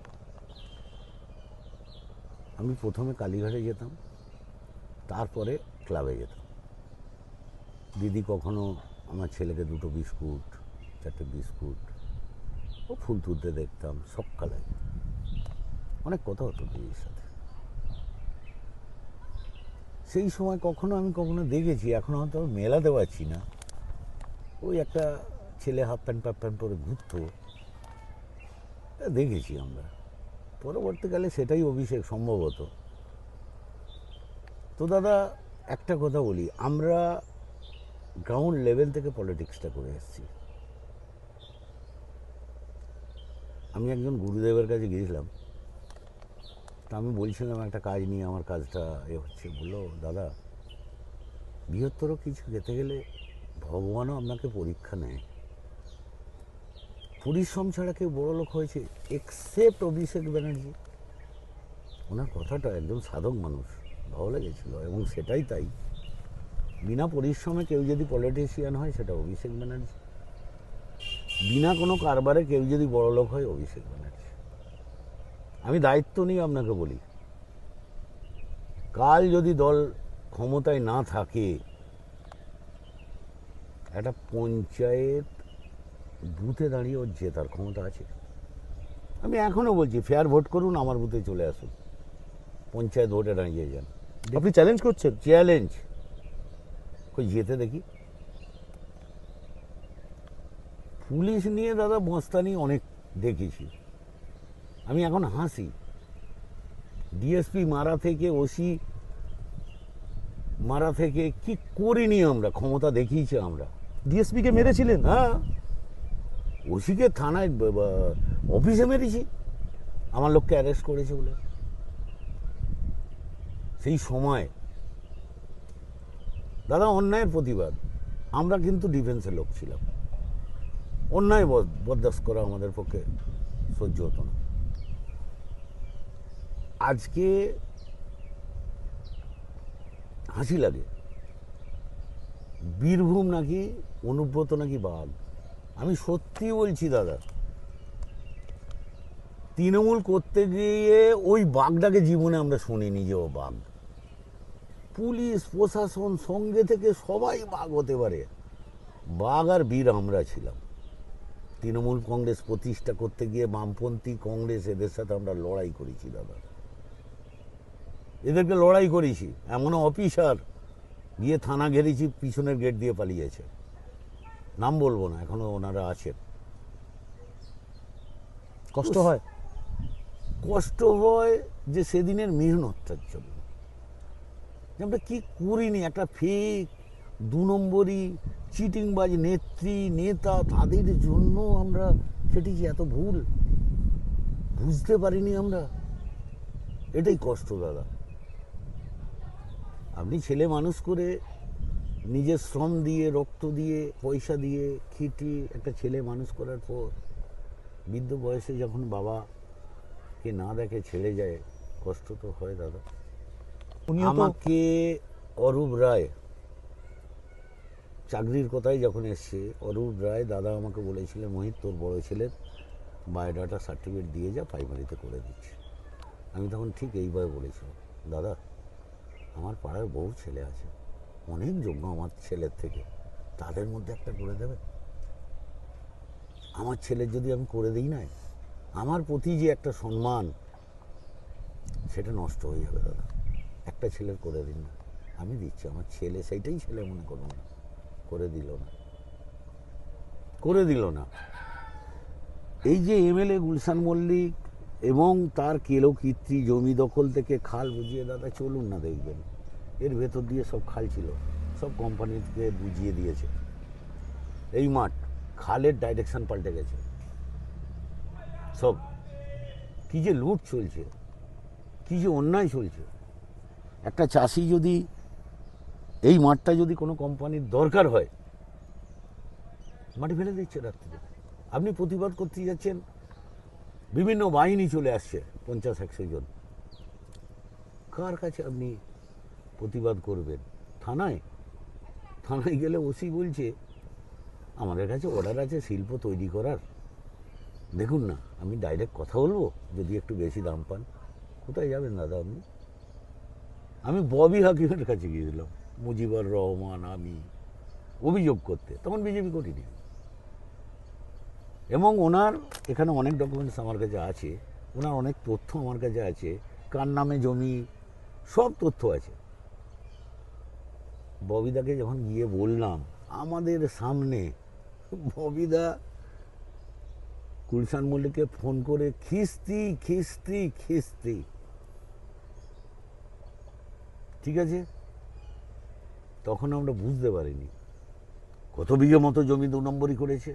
আমি প্রথমে কালীঘাটে যেতাম, তারপরে ক্লাবে যেতাম। দিদি কখনো আমার ছেলেকে 2টো বিস্কুট, 4টে বিস্কুট, ও ফুল তুলতে দেখতাম সকালে। অনেক কথা হতো দিদির সাথে। সেই সময় আমি কখনো দেখেছি, এখন হয়তো মেলাতে পারছি না, ওই একটা ছেলে হাফ প্যান্ট পরে ঘুরতো, দেখেছি আমরা। পরবর্তীকালে সেটাই অভিষেক সম্ভবত। তো দাদা, একটা কথা বলি, আমরা গ্রাউন্ড লেভেল থেকে পলিটিক্সটা করে এসেছি। আমি একজন গুরুদেবের কাছে গিয়েছিলাম, তা আমি বলছিলাম একটা কাজ নিয়ে, আমার কাজটা হচ্ছে। বললো, দাদা, বৃহত্তর কিছু যেতে গেলে ভগবানও আপনাকে পরীক্ষা নেয়। পরিশ্রম ছাড়া কেউ বড় লোক হয়েছে এক্সেপ্ট অভিষেক ব্যানার্জি। ওনার কথাটা একদম সাধক মানুষ, ভালো লেগেছিল, এবং সেটাই তাই। বিনা পরিশ্রমে কেউ যদি পলিটিশিয়ান হয়, সেটা অভিষেক ব্যানার্জি। বিনা কোনো কারবারে কেউ যদি বড় লোক হয়, অভিষেক ব্যানার্জি। আমি দায়িত্ব নিয়ে আপনাকে বলি, কাল যদি দল ক্ষমতায় না থাকে, একটা পঞ্চায়েত বুথে দাঁড়িয়ে ওর জেতার ক্ষমতা আছে। আমি এখনও বলছি, ফেয়ার ভোট করুন, আমার বুথে চলে আসুন, পঞ্চায়েত ভোটে দাঁড়িয়ে যান। আপনি চ্যালেঞ্জ করছেন? চ্যালেঞ্জ, কই যেতে দেখি। পুলিশ নিয়ে দাদা মস্তানি অনেক দেখেছি, আমি এখন হাসি। ডিএসপি মারা থেকে, ওসি মারা থেকে কি করিনি আমরা, ক্ষমতা দেখিয়েছি আমরা। ডিএসপি কে মেরেছিলেন? হ্যাঁ, ওসিকে থানায় অফিসে মেরেছি, আমার লোককে অ্যারেস্ট করেছে বলে। সেই সময় দাদা অন্যায়ের প্রতিবাদ, আমরা কিন্তু ডিফেন্সের লোক ছিলাম, অন্যায় বরদাস্ত করা আমাদের পক্ষে সহ্য হতো না। আজকে হাসি লাগে, বীরভূম নাকি অনুব্রত নাকি বাঘ। আমি সত্যি বলছি দাদা, তৃণমূল করতে গিয়ে ওই বাঘটাকে জীবনে আমরা শুনিনি যে ও বাঘ। পুলিশ প্রশাসন সঙ্গে থেকে সবাই বাঘ হতে পারে, বাঘ আর বীর আমরা ছিলাম। তৃণমূল কংগ্রেস প্রতিষ্ঠা করতে গিয়ে বামপন্থী কংগ্রেস, এদের সাথে আমরা লড়াই করেছি দাদা, এদেরকে লড়াই করেছি। এমন অফিসার গিয়ে থানা ঘেরেছি, পিছনের গেট দিয়ে পালিয়েছে, নাম বলবো না, এখনো ওনারা আছেন। কষ্ট হয়? কষ্ট হয় যে সেদিনের মেহনতটার জন্য আমরা কি করিনি। একটা ফেক 2 নম্বরই চিটিংবাজ নেত্রী নেতা, তাদের জন্য আমরা সেটি যে এত ভুল বুঝতে পারিনি আমরা, এটাই কষ্ট দাদা। আপনি ছেলে মানুষ করে নিজের শ্রম দিয়ে, রক্ত দিয়ে, পয়সা দিয়ে, খিটি একটা ছেলে মানুষ করার পর বৃদ্ধ বয়সে যখন বাবাকে না দেখে ছেড়ে যায়, কষ্ট তো হয় দাদা। আমাকে অরূপ রায় চাকরির কথাই যখন এসছে, অরূপ রায় দাদা আমাকে বলেছিলেন, মোহিত তোর বড় ছেলের বায়োডাটা সার্টিফিকেট দিয়ে যা, প্রাইমারিতে করে দিচ্ছি। আমি তখন ঠিক এইভাবে বলেছিলাম, দাদা আমার পাড়ার বহু ছেলে আছে, অনেক যোগ্য আমার ছেলের থেকে, তাদের মধ্যে একটা করে দেবে। আমার ছেলের যদি আমি করে দিই না, আমার প্রতি যে একটা সম্মান, সেটা নষ্ট হয়ে যাবে দাদা। একটা ছেলের করে দিন না, আমি দিচ্ছি, আমার ছেলে, সেইটাই ছেলে মনে করুন না, করে দিল না। এই যে এমএলএ গুলশান মল্লিক এবং তার কেলোকীর্তি জমি দখল থেকে খাল বুঝিয়ে, দাদা চলুন না দেখবেন, এর ভেতর দিয়ে সব খাল ছিল, সব কোম্পানিকে বুঝিয়ে দিয়েছে। এই মাঠ খালের ডাইরেকশন পাল্টে গেছে সব। কি যে লুট চলছে, কি যে অন্যায় চলছে। একটা চাষি যদি এই মাঠটা যদি কোনো কোম্পানির দরকার হয়, মাটি ফেলে দিচ্ছে রাত্রিতে। আপনি প্রতিবাদ করতে যাচ্ছেন, বিভিন্ন বাহিনী চলে আসছে 50-100 জন। কার কাছে আপনি প্রতিবাদ করবেন? থানায় গেলে ওসি বলছে আমাদের কাছে অর্ডার আছে শিল্প তৈরি করার, দেখুন না আমি ডাইরেক্ট কথা বলবো যদি একটু বেশি দাম পান। কোথায় যাবেন দাদা আপনি? আমি ববি হাকিমের কাছে গিয়েছিলাম, মুজিবুর রহমান, আমি অভিযোগ করতে, তখন বিজেপি করিনি। এবং ওনার এখানে অনেক ডকুমেন্টস আমার কাছে আছে, ওনার অনেক তথ্য আমার কাছে আছে, কার নামে জমি, সব তথ্য আছে। ববিদাকে যখন গিয়ে বললাম আমাদের সামনে, ববিদা গুলশান মল্লিককে ফোন করে খিস্তি। ঠিক আছে, তখন আমরা বুঝতে পারিনি কত বিঘে মতো জমি 2 নম্বরই করেছে,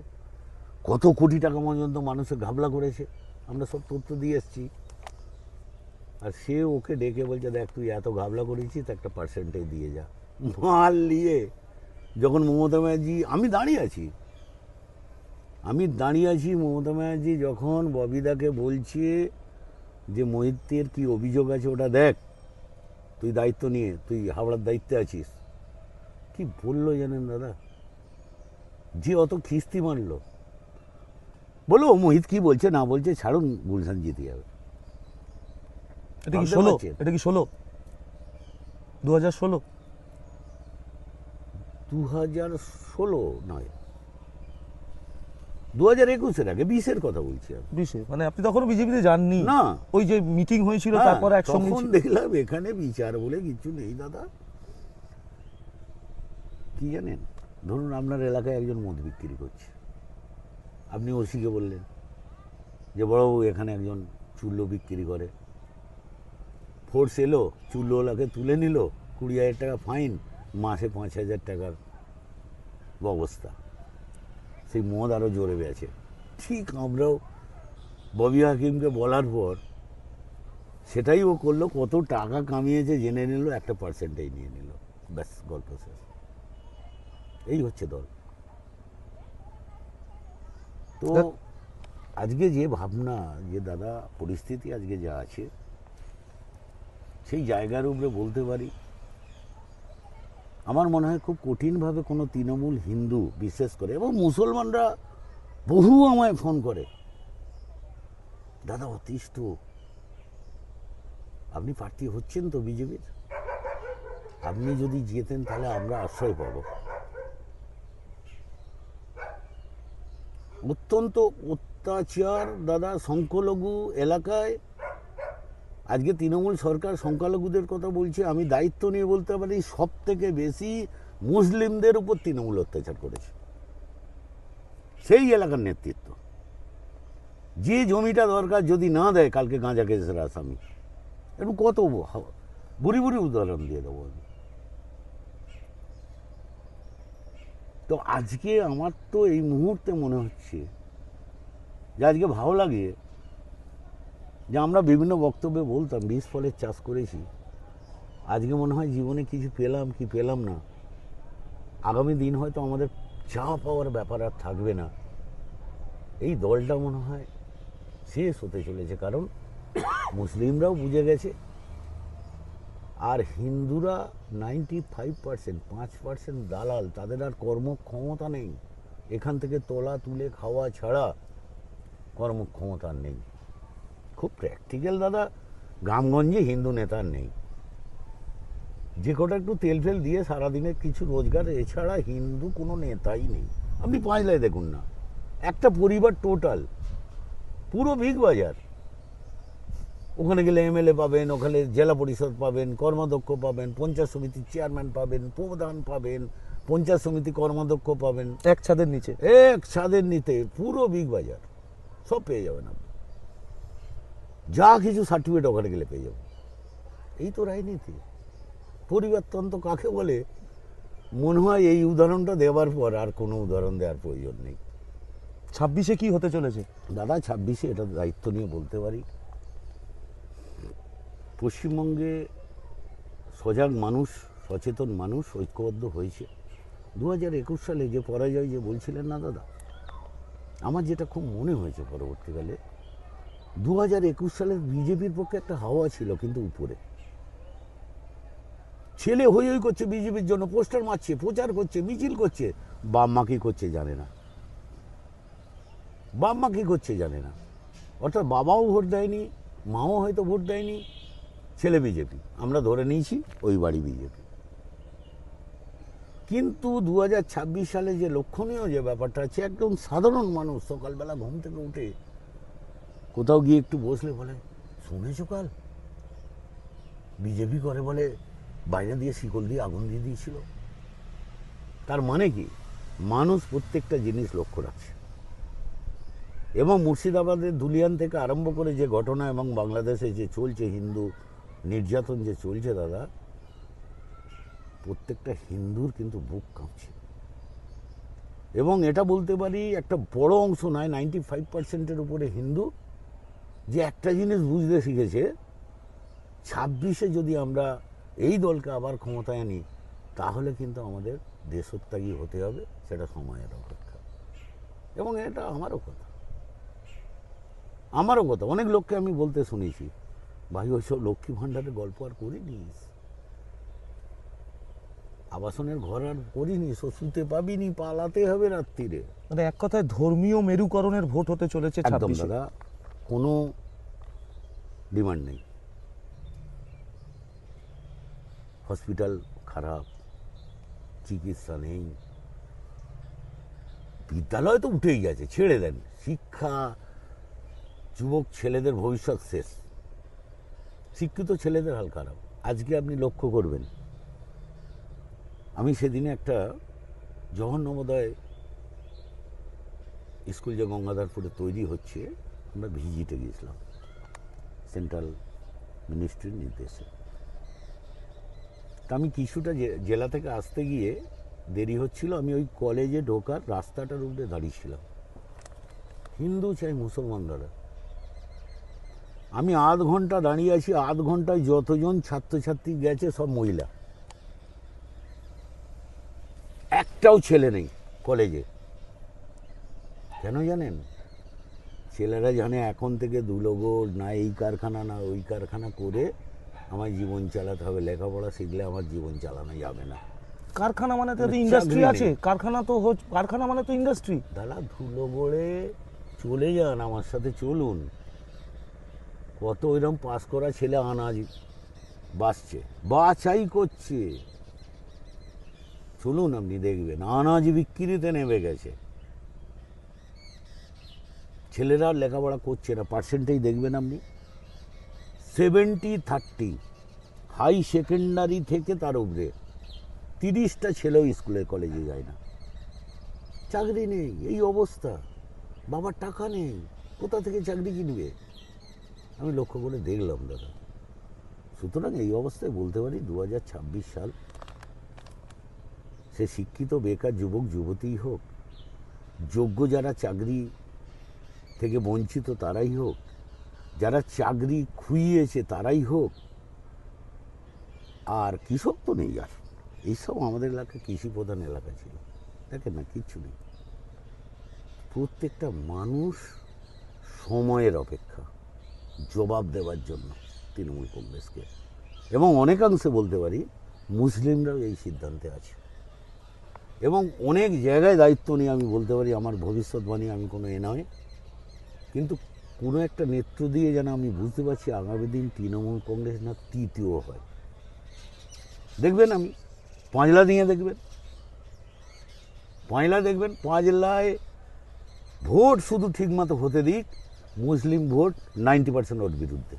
কত কোটি টাকা পর্যন্ত মানুষের ঘাবলা করেছে, আমরা সব তথ্য দিয়ে এসছি। আর সে ওকে ডেকে বলছে দেখ তুই এত ঘাবলা করেছিস, একটা পার্সেন্টেজ দিয়ে যা। মাল নিয়ে যখন মমতা ব্যানার্জি, আমি দাঁড়িয়ে আছি, মমতা ব্যানার্জি যখন ববিদাকে বলছে যে মহিতের কি অভিযোগ আছে ওটা দেখ, তুই দায়িত্ব নিয়ে, তুই হাওড়ার দায়িত্বে আছিস, কি বললো জানেন দাদা? যে অত খিস্তি মারলো, বলো মোহিত কি বলছে না বলছে ছাড়ুন, গুলশান জিতে যাবে। এটা কি 16? এটা কি 16? 2016? 2016 নয়, 2021-এর আগে, 20-এর কথা বলছি আমি। 20-এ? মানে আপনি তখনও বিজেপিতে যাননি? না, ওই যে মিটিং হয়েছিল হ্যাঁ, তারপরে একসঙ্গে তখন দেখলাম এখানে বিচার বলে কিছু নেই দাদা। কি জানেন, ধরুন আপনার এলাকায় একজন মদ বিক্রি করছে, আপনি ওসিকে বললেন যে বড়বাবু এখানে একজন চুল্লো বিক্রি করে, ফোর্স এলো, চুল্লোওয়ালাকে তুলে নিল, 20,000 টাকা ফাইন, মাসে 5,000 টাকার ব্যবস্থা, সেই মদ আরও জোরে বেছে। ঠিক আমরাও ববি হাকিমকে বলার পর সেটাই ও করলো, কত টাকা কামিয়েছে জেনে নিল, একটা পার্সেন্টেজ নিয়ে নিল, ব্যাস গল্প শেষ। এই হচ্ছে দল। তো আজকে যে ভাবনা, যে দাদা পরিস্থিতি আজকে যা আছে, সেই জায়গার উপরে বলতে পারি আমার মনে হয় খুব কঠিনভাবে কোনো তৃণমূল হিন্দু, বিশেষ করে, এবং মুসলমানরা বহু আমায় ফোন করে, দাদা অতিষ্ঠ, আপনি প্রার্থী হচ্ছেন তো বিজেপির, আপনি যদি জেতেন তাহলে আমরা আশ্রয় পাবো। অত্যন্ত অত্যাচার দাদা সংখ্যালঘু এলাকায়। আজকে তৃণমূল সরকার সংখ্যালঘুদের কথা বলছে, আমি দায়িত্ব নিয়ে বলতে পারি সব থেকে বেশি মুসলিমদের উপর তৃণমূল অত্যাচার করেছে। সেই এলাকার নেতৃত্ব, যে জমিটা দরকার যদি না দেয়, কালকে গাঁজা কেসের আসামি, একটু কত বুড়ি উদাহরণ দিয়ে দেবো আমি। তো আজকে আমার তো এই মুহূর্তে মনে হচ্ছে যে আজকে ভালো লাগে যে আমরা বিভিন্ন বক্তব্যে বলতাম 20 ফলের চাষ করেছি, আজকে মনে হয় জীবনে কিছু পেলাম কি পেলাম না, আগামী দিন হয়তো আমাদের চা পাওয়ার ব্যাপার আর থাকবে না। এই দলটা মনে হয় শেষ হতে চলেছে, কারণ মুসলিমরাও বুঝে গেছে, আর হিন্দুরা 95%, 5% দালাল, তাদের আর কর্মক্ষমতা নেই, এখান থেকে তোলা তুলে খাওয়া ছাড়া কর্মক্ষমতা নেই। খুব প্র্যাকটিক্যাল দাদা, গ্রামগঞ্জে হিন্দু নেতা নেই, যে কটা একটু তেল ফেল দিয়ে সারাদিনের কিছু রোজগার, এছাড়া হিন্দু কোনো নেতাই নেই। আপনি পাঁচলায় দেখুন না, একটা পরিবার টোটাল, পুরো বিগ বাজার, ওখানে গেলে এমএলএ পাবেন, ওখানে জেলা পরিষদ পাবেন, কর্মাধ্যক্ষ পাবেন, পঞ্চায়েত সমিতির চেয়ারম্যান পাবেন, প্রধান পাবেন, পঞ্চায়েত সমিতি কর্মাধ্যক্ষ পাবেন, এক ছাদের নিচে, এক ছাদের নিতে পুরো বিগ বাজার। সব পেয়ে যাবেন আপনি, যা কিছু সার্টিফিকেট ওখানে গেলে পেয়ে যাবেন। এই তো রাজনীতি। পরিবারতন্ত্র কাকে বলে মনে হয় এই উদাহরণটা দেওয়ার পর আর কোনো উদাহরণ দেওয়ার প্রয়োজন নেই। 26-এ কি হতে চলেছে? দাদা 26-এ এটা দায়িত্ব নিয়ে বলতে পারি, পশ্চিমবঙ্গে সজাগ মানুষ, সচেতন মানুষ ঐক্যবদ্ধ হয়েছে। 2021 সালে যে পরাজয় যে বলছিলেন না দাদা, আমার যেটা খুব মনে হয়েছে পরবর্তীকালে, 2021 সালে বিজেপির পক্ষে একটা হাওয়া ছিল, কিন্তু উপরে ছেলে হই হই করছে বিজেপির জন্য, পোস্টার মারছে, প্রচার করছে, মিছিল করছে, বাপ মা কি করছে জানে না, বাপ মা কি করছে জানে না। অর্থাৎ বাবাও ভোট দেয়নি, মাও হয়তো ভোট দেয়নি, ছেলে বিজেপি, আমরা ধরে নিয়েছি ওই বাড়ি বিজেপি। কিন্তু 2026 সালে যে লক্ষণীয় যে ব্যাপারটা আছে, একদম সাধারণ মানুষ সকালবেলা ঘুম থেকে উঠে কোথাও গিয়ে একটু বসলে বলে, শুনেছো কাল বিজেপি করে বলে বাইরে দিয়ে শিকল দিয়ে আগুন দিয়ে দিয়েছিল। তার মানে কি, মানুষ প্রত্যেকটা জিনিস লক্ষ্য রাখছে। এবং মুর্শিদাবাদের ধুলিয়ান থেকে আরম্ভ করে যে ঘটনা এবং বাংলাদেশে যে চলছে হিন্দু নির্যাতন যে চলছে দাদা, প্রত্যেকটা হিন্দুর কিন্তু বুক কাঁপছে। এবং এটা বলতে পারি একটা বড় অংশ নয়, 95%-এর উপরে হিন্দু যে একটা জিনিস বুঝতে শিখেছে, 26-এ যদি আমরা এই দলকে আবার ক্ষমতায় আনি তাহলে কিন্তু আমাদের দেশত্যাগী হতে হবে, সেটা সময়ের অপেক্ষা। এবং এটা আমারও কথা, অনেক লোককে আমি বলতে শুনেছি, ভাই ওইসব লক্ষ্মী ভাণ্ডারের গল্প আর করিনিস, আবাসনের ঘর আর করিনিস, ও শুতে পাবিনি, পালাতে হবে রাত্রিরে। মানে এক কথায় ধর্মীয় মেরুকরণের ভোট হতে চলেছে একদম 26-এ। দাদা, কোনো ডিমান্ড নেই। হসপিটাল খারাপ, চিকিৎসা নেই, বিদ্যালয় তো উঠেই গেছে, ছেড়ে দেন, শিক্ষা, যুবক ছেলেদের ভবিষ্যৎ শেষ, শিক্ষিত ছেলেদের হাল খারাপ। আজকে আপনি লক্ষ্য করবেন, আমি সেদিনে একটা জওহর নবোদয় স্কুল যে গঙ্গাধরপুরে তৈরি হচ্ছে, আমরা ভিজিটে গিয়েছিলাম সেন্ট্রাল মিনিস্ট্রির নির্দেশে। তা আমি কিছুটা জেলা থেকে আসতে গিয়ে দেরি হচ্ছিল, আমি ওই কলেজে ঢোকার রাস্তাটার উপরে দাঁড়িয়েছিলাম, হিন্দু চাই মুসলমান দাদা, আমি আধ ঘন্টা দাঁড়িয়ে আছি, আধ ঘন্টায় যতজন ছাত্রছাত্রী গেছে সব মহিলা, একটাও ছেলে নেই কলেজে। কেন জানেন? ছেলেরা জানে এখন থেকে দুলগোর না এই কারখানা না ওই কারখানা করে আমার জীবন চালাতে হবে, লেখাপড়া শিখলে আমার জীবন চালানো যাবে না। কারখানা মানে তো মানে ইন্ডাস্ট্রি চাকরি আছে, নেই। কারখানা মানে তো ইন্ডাস্ট্রি। দাদা ধুলোগড়ে চলে যান, আমার সাথে চলুন, কত ওইরকম পাস করা ছেলে আনাজ বাঁচছে, বাছাই করছে, চলুন আপনি দেখবেন, আনাজ বিক্রিতে নেমে গেছে। ছেলেরা লেখাপড়া করছে না, পার্সেন্টেজ দেখবেন আপনি 70-30, হাই সেকেন্ডারি থেকে তার উপরে 30টা ছেলেও স্কুলে কলেজে যায় না, চাকরি নেই, এই অবস্থা, বাবার টাকা নেই, কোথা থেকে চাকরি কিনবে? আমি লক্ষ্য করে দেখলাম দাদা। সুতরাং এই অবস্থায় বলতে পারি 2026 সাল, সে শিক্ষিত বেকার যুবক যুবতীই হোক, যোগ্য যারা চাকরি থেকে বঞ্চিত তারাই হোক, যারা চাকরি খুইয়েছে তারাই হোক, আর কৃষক তো নেই, আর এইসব আমাদের এলাকা কৃষি প্রধান এলাকা ছিল, দেখেন না কিচ্ছু নেই। প্রত্যেকটা মানুষ সময়ের অপেক্ষা জবাব দেওয়ার জন্য তৃণমূল কংগ্রেসকে, এবং অনেকাংশে বলতে পারি মুসলিমরাও এই সিদ্ধান্তে আছে, এবং অনেক জায়গায় দায়িত্ব নিয়ে আমি বলতে পারি, আমার ভবিষ্যৎবাণী আমি কোনো নয়, কিন্তু কোনো একটা নেত্র দিয়ে যেন আমি বুঝতে পারছি আগামী দিন তৃণমূল কংগ্রেস না তৃতীয় হয়। দেখবেন আপনি পাঁচলা দিয়ে দেখবেন, পাঁচলায় ভোট শুধু ঠিকমতো হতে দিক, মুসলিম ভোট 90% ওর বিরুদ্ধে।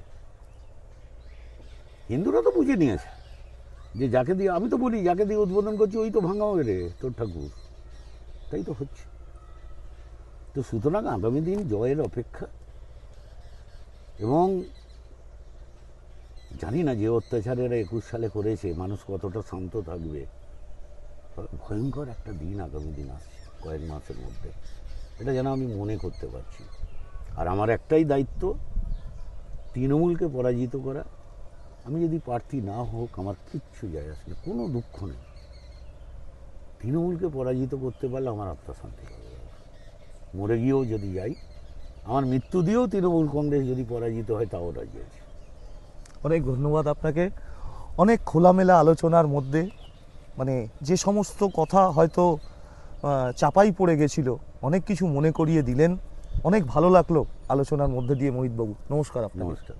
হিন্দুরা তো বুঝে নিয়েছে যে যাকে দিয়ে, আমি তো বলি যাকে দিয়ে উদ্বোধন করছি ওই তো ভাঙা হবে রে তোর ঠাকুর, তাই তো হচ্ছে। তো সুতরাং আগামী দিন জয়ের অপেক্ষা। এবং জানি না যে অত্যাচারেরা 21 সালে করেছে মানুষ কতটা শান্ত থাকবে। ভয়ঙ্কর একটা দিন আগামী দিন আসছে কয়েক মাসের মধ্যে, এটা যেন আমি মনে করতে পারছি। আর আমার একটাই দায়িত্ব, তৃণমূলকে পরাজিত করা। আমি যদি প্রার্থী না হোক আমার কিচ্ছু যায় আসে না, কোনো দুঃখ নেই। তৃণমূলকে পরাজিত করতে পারলে আমার আত্মশান্তি হবে। মরে গিয়েও যদি যাই, আমার মৃত্যু দিয়েও তৃণমূল কংগ্রেস যদি পরাজিত হয় তাও রাজি আছে। অনেক ধন্যবাদ আপনাকে। অনেক খোলামেলা আলোচনার মধ্যে মানে যে সমস্ত কথা হয়তো চাপাই পড়ে গেছিল অনেক কিছু মনে করিয়ে দিলেন। অনেক ভালো লাগলো আলোচনার মধ্যে দিয়ে মোহিতবাবু। নমস্কার আপনাকে। নমস্কার।